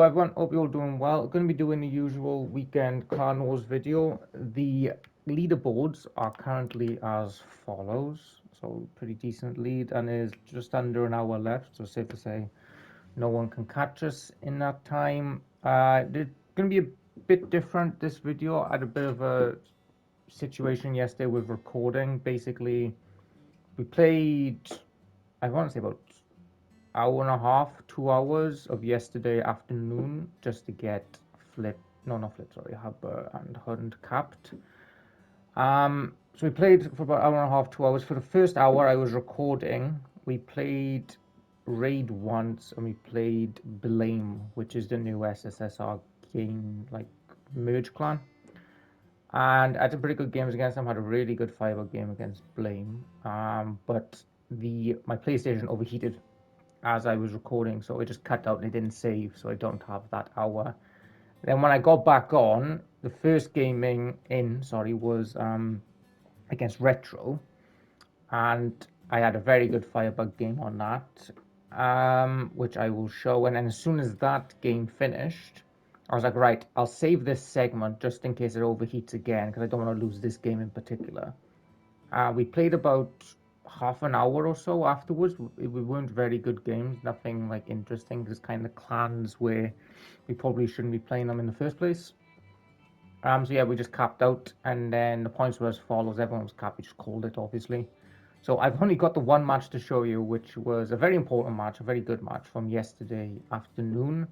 Hello everyone, hope you're all doing well. Going to be doing the usual weekend Cardinals video. The leaderboards are currently as follows. So pretty decent lead, and there's just under an hour left, so safe to say no one can catch us in that time. It's going to be a bit different this video. I had a bit of a situation yesterday with recording. Basically, we played, I want to say about hour and a half, 2 hours of yesterday afternoon just to get Hubber and Hunt capped. So we played for about hour and a half, 2 hours. For the first hour I was recording, we played Raid once and we played Blame, which is the new SSSR game, like merge clan. And I had some pretty good games against them. Had a really good 5-hour game against Blame. But my PlayStation overheated as I was recording, so it just cut out and it didn't save, so I don't have that hour. Then when I got back on, the first gaming was against Retro, and I had a very good Firebug game on that, which I will show. And then as soon as that game finished, I was like, right, I'll save this segment just in case it overheats again, because I don't want to lose this game in particular. We played about half an hour or so afterwards. We weren't very good games, nothing like interesting, just kind of clans where we probably shouldn't be playing them in the first place. So yeah, we just capped out, and then the points were as follows. Everyone was capped, we just called it, obviously. So I've only got the one match to show you, which was a very important match, a very good match from yesterday afternoon.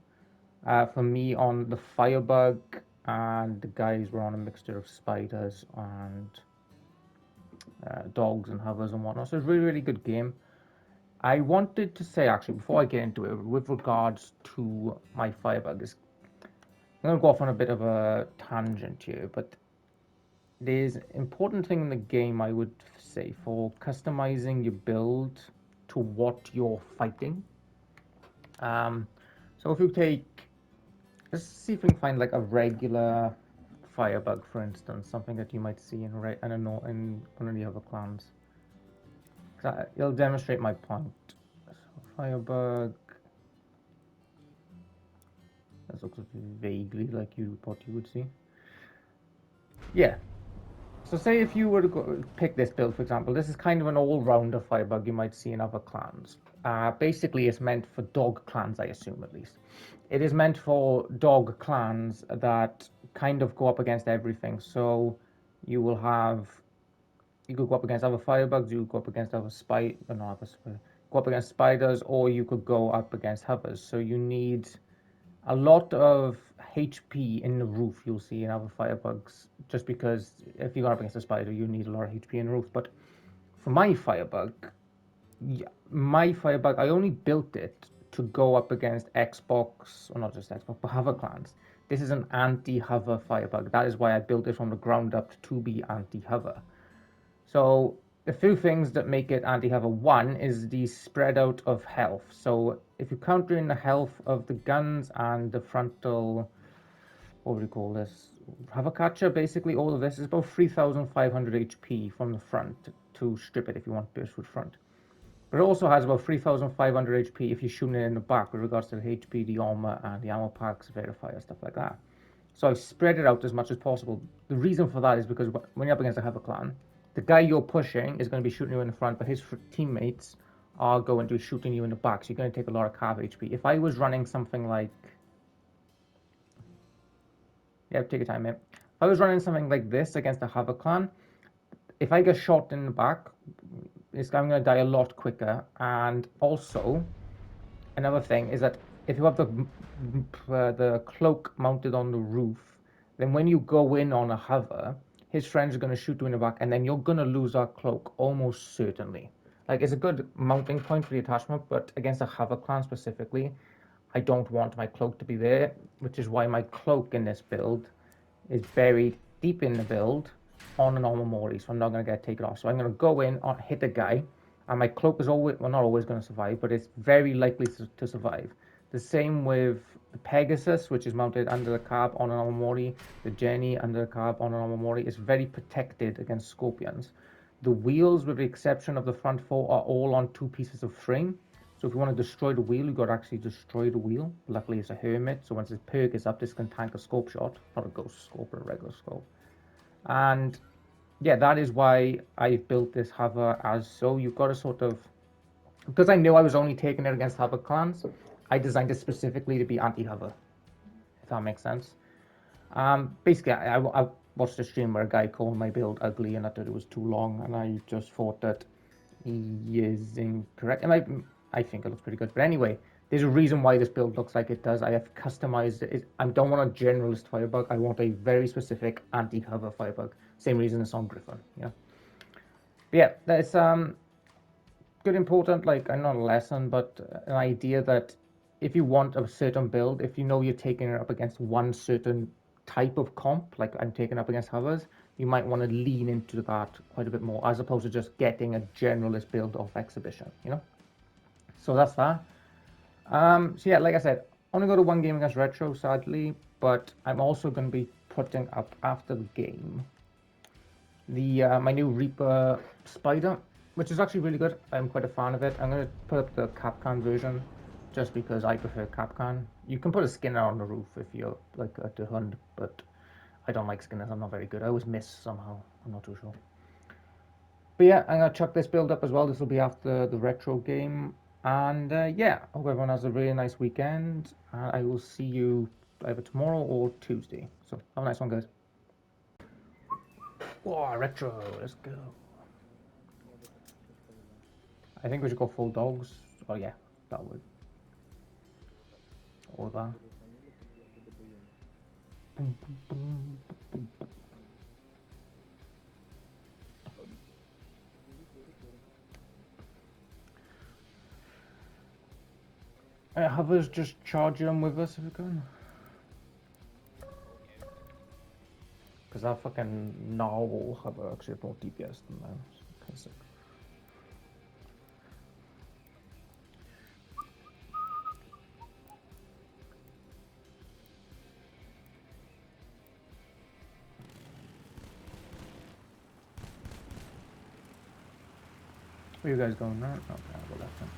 For me on the Firebug, and the guys were on a mixture of spiders and dogs and hovers and whatnot. So it's a really, really good game. I wanted to say, actually, before I get into it, with regards to my Firebug, I'm going to go off on a bit of a tangent here, but there's an important thing in the game, I would say, for customizing your build to what you're fighting. So if you take, let's see if we can find like a regular Firebug, for instance, something that you might see in one of the other clans. It'll demonstrate my point. So Firebug. This looks vaguely like you thought you would see. Yeah. So say if you were to pick this build, for example, this is kind of an all-rounder Firebug you might see in other clans. Basically, it's meant for dog clans, I assume, at least. It is meant for dog clans that kind of go up against everything. So you could go up against other Firebugs, you could go up against go up against spiders, or you could go up against hovers. So you need a lot of HP in the roof, you'll see in other Firebugs, just because if you go up against a spider, you need a lot of HP in the roof. But for my Firebug, I only built it to go up against Xbox, or not just Xbox, but hover clans. This is an anti-hover Firebug. That is why I built it from the ground up to be anti-hover. So a few things that make it anti-hover. One is the spread out of health. So if you count in the health of the guns and the frontal, what would you call this? Hover catcher, basically all of this is about 3,500 HP from the front to strip it if you want burst with front. But it also has about 3,500 HP if you're shooting it in the back with regards to the HP, the armor, and the ammo packs, verifier, stuff like that. So I've spread it out as much as possible. The reason for that is because when you're up against a hover clan, the guy you're pushing is going to be shooting you in the front, but his teammates are going to be shooting you in the back, so you're going to take a lot of cav HP. If I was running something like... Yeah, take your time, mate. If I was running something like this against a hover clan, if I get shot in the back, I'm going to die a lot quicker. And also, another thing is that if you have the cloak mounted on the roof, then when you go in on a hover, his friends are going to shoot you in the back, and then you're going to lose that cloak almost certainly. Like, it's a good mounting point for the attachment, but against a hover clan specifically, I don't want my cloak to be there, which is why my cloak in this build is buried deep in the build on an armor Mori, so I'm not going to get taken off. So I'm going to go in, hit a guy, and my cloak is always, well, not always going to survive, but it's very likely to survive. The same with the Pegasus, which is mounted under the cab on an armor Mori. The Jenny under the cab on an armor Mori is very protected against scorpions. The wheels, with the exception of the front four, are all on 2 pieces of frame. So if you want to destroy the wheel, you've got to actually destroy the wheel. Luckily, it's a hermit, so once this perk is up, this can tank a scope shot. Not a ghost scope, but a regular scope. And yeah, that is why I've built this hover as so. You've got to sort of... Because I knew I was only taking it against hover clans, I designed it specifically to be anti-hover, if that makes sense. Basically, I watched a stream where a guy called my build ugly and I thought it was too long, and I just thought that he is incorrect. And I think it looks pretty good. But anyway, there's a reason why this build looks like it does. I have customized it. I don't want a generalist firebug. I want a very specific anti-hover firebug. Same reason it's on Griffin. Yeah. But yeah, that's good important, like not a lesson, but an idea that if you want a certain build, if you know you're taking it up against one certain type of comp, like I'm taking up against hovers, you might want to lean into that quite a bit more, as opposed to just getting a generalist build off exhibition, you know? So that's that. So yeah, like I said, only got to one game against Retro, sadly, but I'm also going to be putting up after the game the my new Reaper Spider, which is actually really good. I'm quite a fan of it. I'm going to put up the Capcan version just because I prefer Capcan. You can put a Skinner on the roof if you're like a the hunt, but I don't like Skinners. I'm not very good. I always miss somehow. I'm not too sure. But yeah, I'm going to chuck this build up as well. This will be after the retro game. And yeah, I hope everyone has a really nice weekend. And I will see you either tomorrow or Tuesday. So have a nice one, guys. Oh, retro. Let's go. I think we should go full dogs. Oh yeah, that would. Or that. Hovers just charge them with us if we can. Because that fucking narwhal hover actually has more DPS than that. Kind of sick. Where you guys going now? Okay, I'll go left then.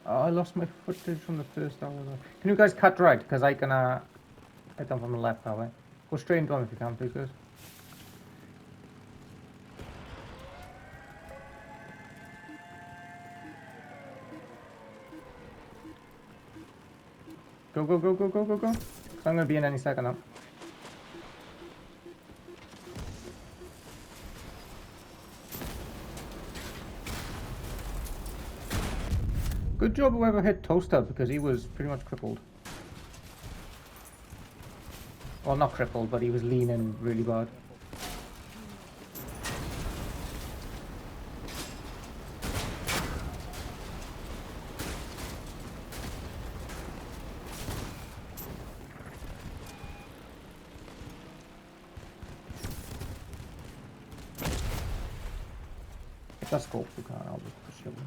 Oh, I lost my footage from the first hour though. Can you guys cut right? Because I can I come from the left that way. Go straight into them if you can, please guys. Go, go, go, go, go, go, go. So I'm gonna be in any second now. Good job whoever hit Toaster because he was pretty much crippled. Well, not crippled, but he was leaning really bad. If that's scope, you can. I'll just push it.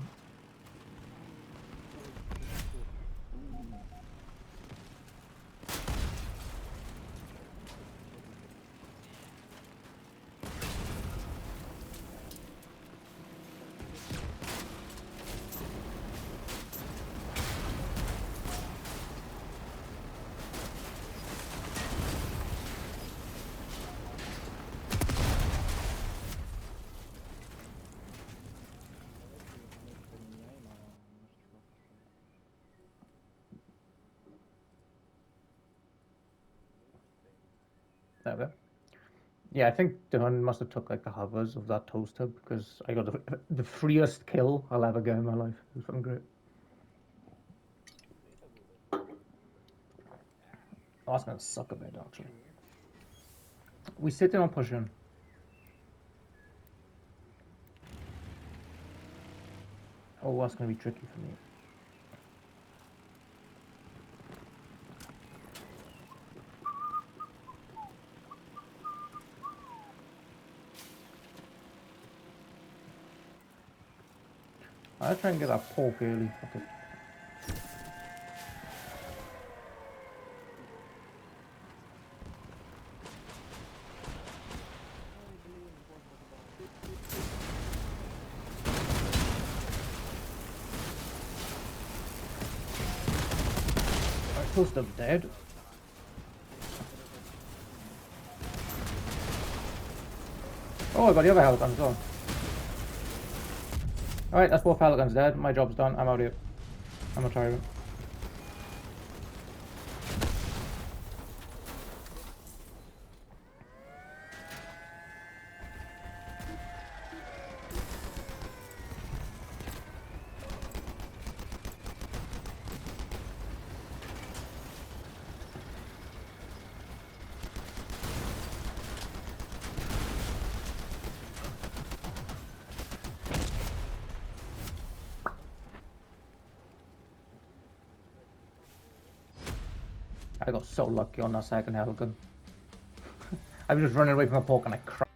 There we go. Yeah, I think Dylan must have took like the hovers of that toaster because I got the freest kill I'll ever get in my life. It was fucking great. Oh, that's gonna suck a bit actually. We sitting on pushing. Oh, that's gonna be tricky for me. I'll try and get that pork early. Fuck it. Two stuff's dead. Oh, I got the other Helican as well. Alright, that's both Helicans dead. My job's done. I'm out here. I'm a tyrant. I got so lucky on that second Helican. I was just running away from a pork and I crashed.